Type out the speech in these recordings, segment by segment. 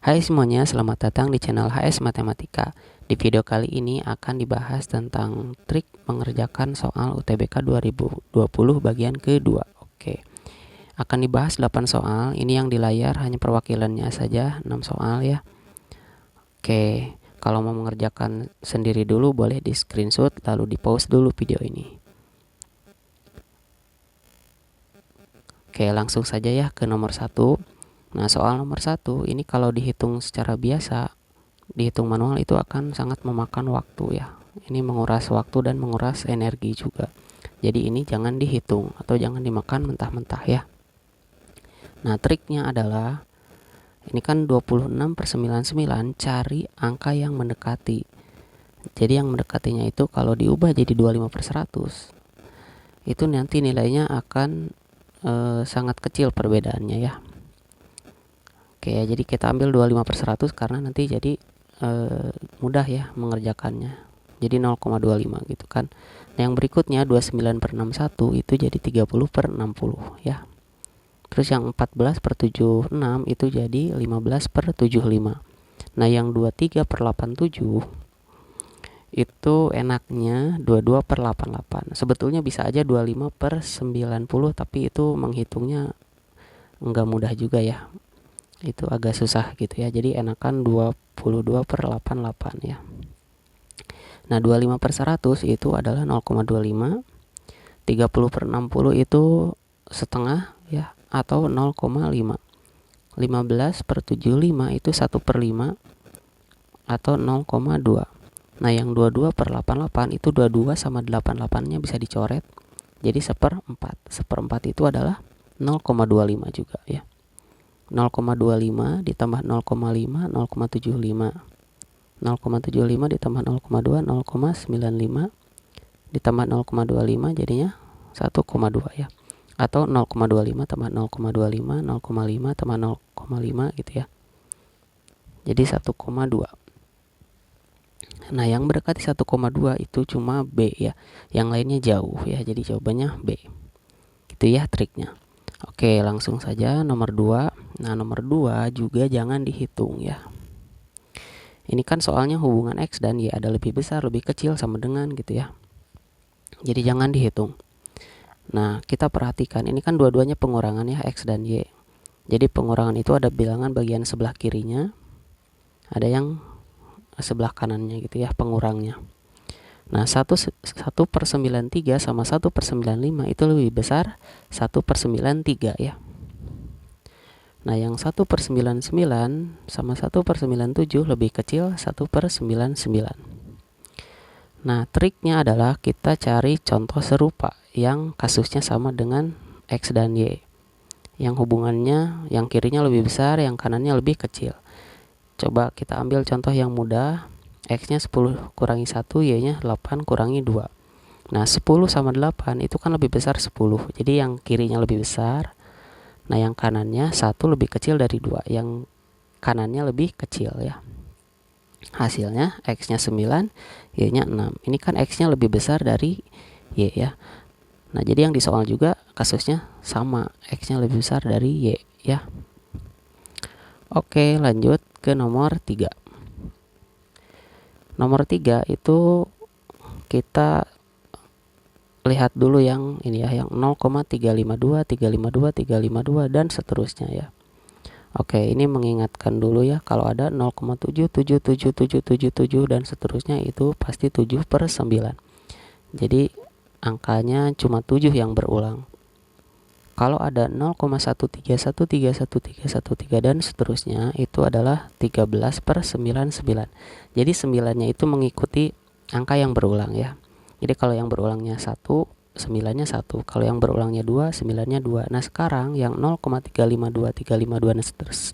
Hai semuanya, selamat datang di channel HS Matematika. Di video kali ini akan dibahas tentang trik mengerjakan soal UTBK 2020 bagian kedua. Oke, akan dibahas 8 soal. Ini yang di layar hanya perwakilannya saja, 6 soal ya. Oke, kalau mau mengerjakan sendiri dulu boleh di screenshot lalu di pause dulu video ini. Oke, langsung saja ya ke nomor 1. Nah, soal nomor 1 ini kalau dihitung secara biasa, dihitung manual itu akan sangat memakan waktu ya. Ini menguras waktu dan menguras energi juga. Jadi ini jangan dihitung atau jangan dimakan mentah-mentah ya. Nah, triknya adalah ini kan 26/99, cari angka yang mendekati. Jadi yang mendekatinya itu kalau diubah jadi 25/100, itu nanti nilainya akan sangat kecil perbedaannya ya. Oke ya, jadi kita ambil 25/100 karena nanti jadi mudah ya mengerjakannya. Jadi 0,25 gitu kan. Nah, yang berikutnya 29/61 itu jadi 30/60 ya. Terus yang 14/76 itu jadi 15/75. Nah, yang 23/87 itu enaknya 22/88. Sebetulnya bisa aja 25/90, tapi itu menghitungnya enggak mudah juga ya. Itu agak susah gitu ya. Jadi enakan 22/88 ya. Nah, 25/100 itu adalah 0,25. 30/60 itu setengah ya, atau 0,5. 15/75 itu 1/5 atau 0,2. Nah, yang 22/88 itu 22 sama 88-nya bisa dicoret. Jadi 1/4. 1/4 itu adalah 0,25 juga ya. 0,25 ditambah 0,5, 0,75. 0,75 ditambah 0,2, 0,95 ditambah 0,25 jadinya 1,2 ya. Atau 0,25 tambah 0,25, 0,5 tambah 0,5 gitu ya. Jadi 1,2. Nah, yang mendekati 1,2 itu cuma B ya. Yang lainnya jauh ya. Jadi jawabannya B. Gitu ya triknya. Oke, langsung saja nomor 2. Nah, nomor 2 juga jangan dihitung ya. Ini kan soalnya hubungan X dan Y ada lebih besar, lebih kecil, sama dengan gitu ya. Jadi jangan dihitung. Nah, kita perhatikan ini kan dua-duanya pengurangan ya, X dan Y. Jadi pengurangan itu ada bilangan bagian sebelah kirinya, ada yang sebelah kanannya gitu ya, pengurangnya. Nah, 1/93 sama 1/95 itu lebih besar 1/93 ya. Nah, yang 1/99 sama 1/97 lebih kecil 1/99. Nah, triknya adalah kita cari contoh serupa yang kasusnya sama dengan X dan Y, yang hubungannya yang kirinya lebih besar, yang kanannya lebih kecil. Coba kita ambil contoh yang mudah. X-nya 10 kurangi 1, Y-nya 8 kurangi 2. Nah, 10 sama 8 itu kan lebih besar 10. Jadi yang kirinya lebih besar. Nah, yang kanannya 1 lebih kecil dari 2. Yang kanannya lebih kecil ya. Hasilnya X-nya 9, Y-nya 6. Ini kan X-nya lebih besar dari Y ya. Nah, jadi yang di soal juga kasusnya sama. X-nya lebih besar dari Y ya. Oke, lanjut ke nomor 3. Nomor 3 itu kita lihat dulu yang ini ya, yang 0,352, 352, 352 dan seterusnya ya. Oke, ini mengingatkan dulu ya, kalau ada 0,7777777 dan seterusnya itu pasti 7/9. Jadi angkanya cuma 7 yang berulang. Kalau ada 0,131311313 dan seterusnya itu adalah 13/99. Jadi 9-nya itu mengikuti angka yang berulang ya. Jadi kalau yang berulangnya 1, 9-nya 1. Kalau yang berulangnya 2, 9-nya 2. Nah, sekarang yang 0,352, 352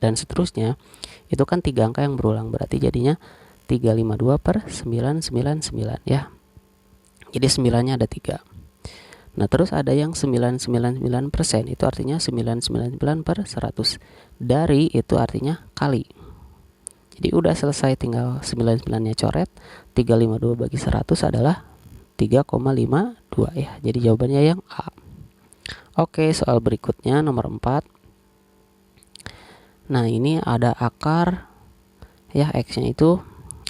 dan seterusnya itu kan 3 angka yang berulang. Berarti jadinya 352/999 ya. Jadi 9-nya ada 3. Nah, terus ada yang 999%, itu artinya 999/100. Dari itu artinya kali. Jadi udah selesai, tinggal 99-nya coret. 352 bagi 100 adalah 3,52 ya. Jadi jawabannya yang A. Oke, soal berikutnya nomor 4. Nah, ini ada akar Ya, X-nya itu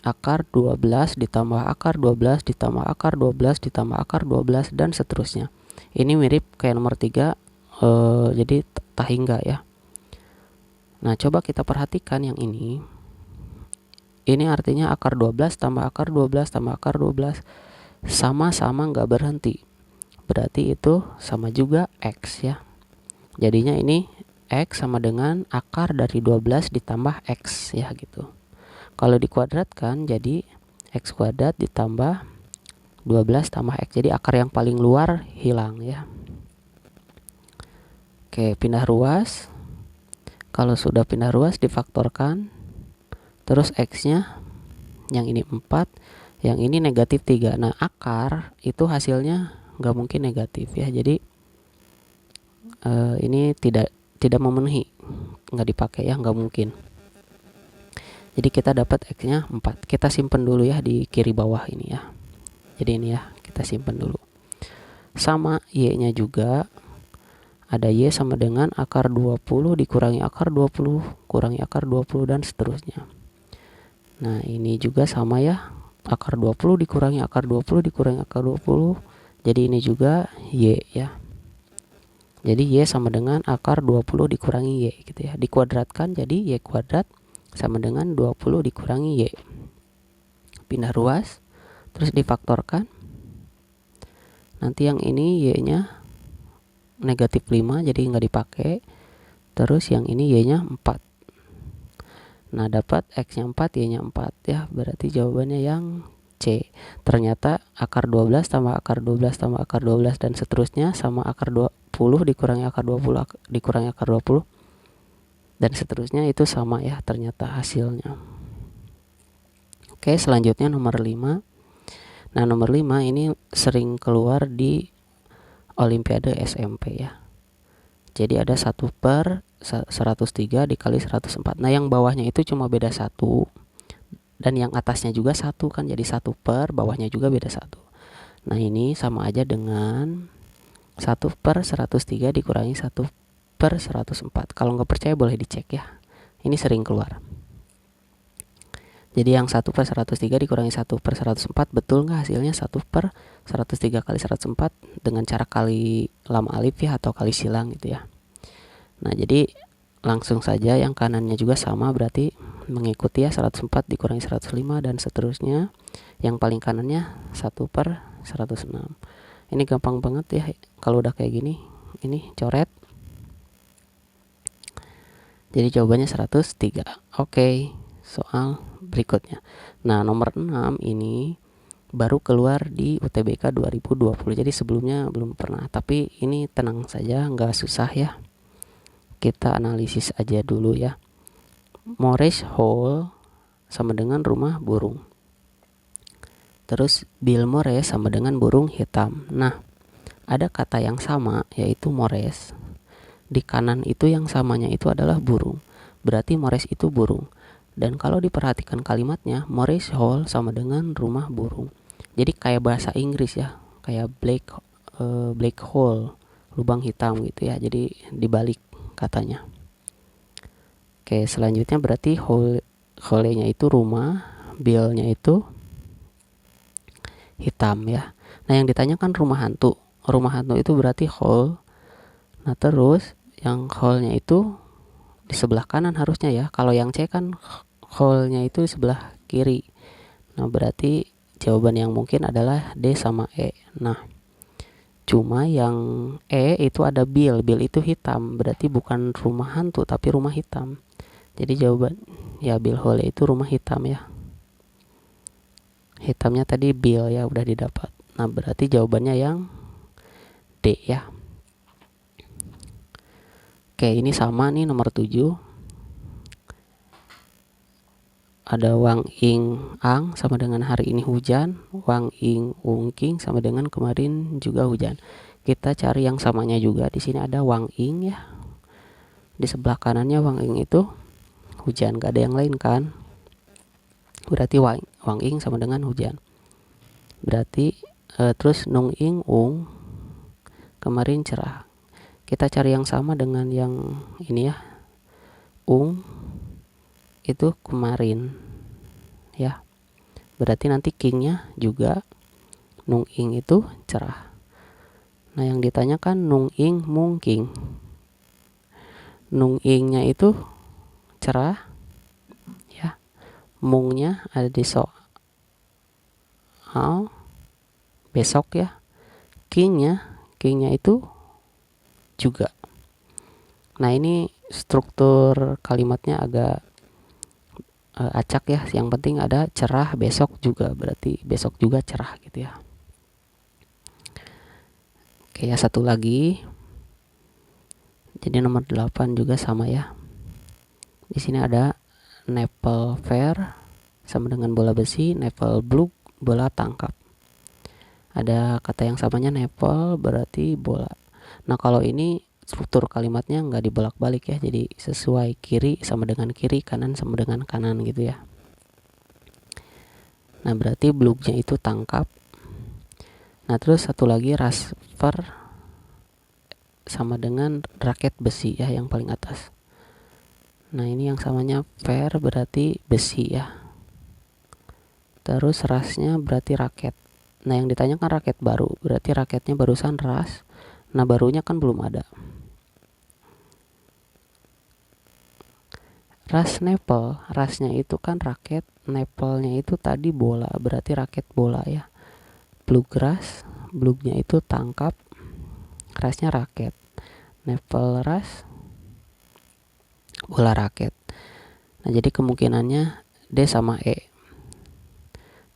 akar 12 ditambah akar 12 ditambah akar 12 ditambah akar 12 dan seterusnya. Ini mirip kayak nomor 3, jadi tak hingga ya. Nah, coba kita perhatikan yang ini. Ini artinya akar 12 tambah akar 12 tambah akar 12 sama-sama nggak berhenti. Berarti itu sama juga X ya. Jadinya ini X sama dengan akar dari 12 ditambah X ya gitu. Kalau dikuadratkan jadi X kuadrat ditambah 12 tambah X. Jadi akar yang paling luar hilang ya. Oke, pindah ruas. Kalau sudah pindah ruas difaktorkan. Terus X-nya yang ini 4, yang ini negatif 3. Nah, akar itu hasilnya nggak mungkin negatif ya. Jadi ini tidak memenuhi, nggak dipakai ya, nggak mungkin. Jadi kita dapat X-nya 4. Kita simpen dulu ya di kiri bawah ini ya. Jadi ini ya, kita simpen dulu. Sama Y-nya juga ada Y sama dengan akar 20 dikurangi akar 20 kurangi akar 20 dan seterusnya. Nah, ini juga sama ya. Akar 20 dikurangi akar 20 dikurangi akar 20. Jadi ini juga Y ya. Jadi Y sama dengan akar 20 dikurangi Y gitu ya. Dikuadratkan jadi Y kuadrat sama dengan 20 dikurangi Y. Pindah ruas, terus difaktorkan. Nanti yang ini Y-nya negatif 5, jadi nggak dipakai. Terus yang ini Y-nya 4. Nah, dapat X-nya 4, Y-nya 4 ya. Berarti jawabannya yang C. Ternyata akar 12 tambah akar 12 tambah akar 12 dan seterusnya sama akar 20 dikurangi akar 20 dikurangi akar 20 dan seterusnya itu sama ya ternyata hasilnya. Oke, selanjutnya nomor 5. Nah, nomor 5 ini sering keluar di Olimpiade SMP ya. Jadi ada 1/103 dikali 104. Nah, yang bawahnya itu cuma beda 1 dan yang atasnya juga 1 kan, jadi 1 per bawahnya juga beda 1. Nah, ini sama aja dengan 1/103 dikurangi 1/104. Kalau nggak percaya boleh dicek ya. Ini sering keluar. Jadi yang 1/103 dikurangi 1/104 betul nggak hasilnya 1/103 kali 104 dengan cara kali lam alif ya atau kali silang gitu ya. Nah, jadi langsung saja yang kanannya juga sama, berarti mengikuti ya 104 dikurangi 105 dan seterusnya. Yang paling kanannya 1/106. Ini gampang banget ya kalau udah kayak gini. Ini coret. Jadi jawabannya 103. Oke, soal berikutnya. Nah, nomor 6 ini baru keluar di UTBK 2020. Jadi sebelumnya belum pernah. Tapi ini tenang saja, nggak susah ya. Kita analisis aja dulu ya. Morris Hall sama dengan rumah burung. Terus Bill Morris sama dengan burung hitam. Nah, ada kata yang sama yaitu Morris. Di kanan itu yang samanya itu adalah burung. Berarti Morris itu burung. Dan kalau diperhatikan kalimatnya, Morris Hall sama dengan rumah burung. Jadi kayak bahasa Inggris ya, kayak black hole, lubang hitam gitu ya. Jadi dibalik katanya. Oke, selanjutnya berarti hole-nya itu rumah, Bill-nya itu hitam ya. Nah, yang ditanyakan rumah hantu. Rumah hantu itu berarti hole. Nah, terus yang hole-nya itu di sebelah kanan harusnya ya. Kalau yang C kan hole-nya itu di sebelah kiri. Nah, berarti jawaban yang mungkin adalah D sama E. Nah, cuma yang E itu ada Bill. Bill itu hitam. Berarti bukan rumah hantu tapi rumah hitam. Jadi jawaban ya Bill Hole itu rumah hitam ya. Hitamnya tadi Bill ya udah didapat. Nah, berarti jawabannya yang D ya. Oke, ini sama nih nomor 7. Ada Wang Ing Ang sama dengan hari ini hujan. Wang Ing Ungking sama dengan kemarin juga hujan. Kita cari yang samanya juga. Di sini ada Wang Ing ya. Di sebelah kanannya Wang Ing itu hujan, gak ada yang lain kan. Berarti Wang Ing sama dengan hujan. Berarti terus Nung Ing Ung kemarin cerah. Kita cari yang sama dengan yang ini ya. Ung itu kemarin. ya. Berarti nanti kingnya juga nung ing itu cerah. Nah yang ditanyakan nung ing mung king. Nung ingnya itu cerah ya, mungnya ada di soal besok ya, kingnya itu juga. Nah ini struktur kalimatnya agak acak ya. Yang penting ada cerah besok juga, berarti besok juga cerah gitu ya. Oke ya, satu lagi. Jadi nomor 8 juga sama ya. Di sini ada nepel fair sama dengan bola besi, nepel blue bola tangkap. Ada kata yang samanya nepel berarti bola. Nah kalau ini struktur kalimatnya nggak dibolak-balik ya, jadi sesuai kiri sama dengan kiri, kanan sama dengan kanan gitu ya. Nah berarti blue-nya itu tangkap. Nah terus satu lagi rasper sama dengan raket besi ya, yang paling atas. Nah ini yang samanya fair berarti besi ya. Terus rasnya berarti raket. Nah yang ditanyakan raket baru, berarti raketnya barusan ras. Nah barunya kan belum ada. Ras nepel, rasnya itu kan raket, nepelnya itu tadi bola, berarti raket bola ya. Bluegrass, blue-nya itu tangkap, rasnya raket. Nepel ras, bola raket. Nah jadi kemungkinannya D sama E.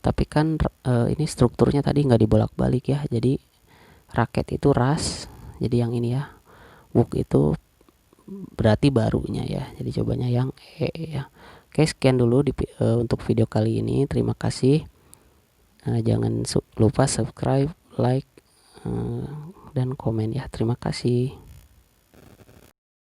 Tapi kan ini strukturnya tadi nggak dibolak-balik ya. Jadi raket itu ras, jadi yang ini ya. Wook itu berarti barunya ya. Jadi cobanya yang E ya. Oke, sekian dulu untuk video kali ini. Terima kasih. Jangan lupa subscribe, like, dan komen ya. Terima kasih.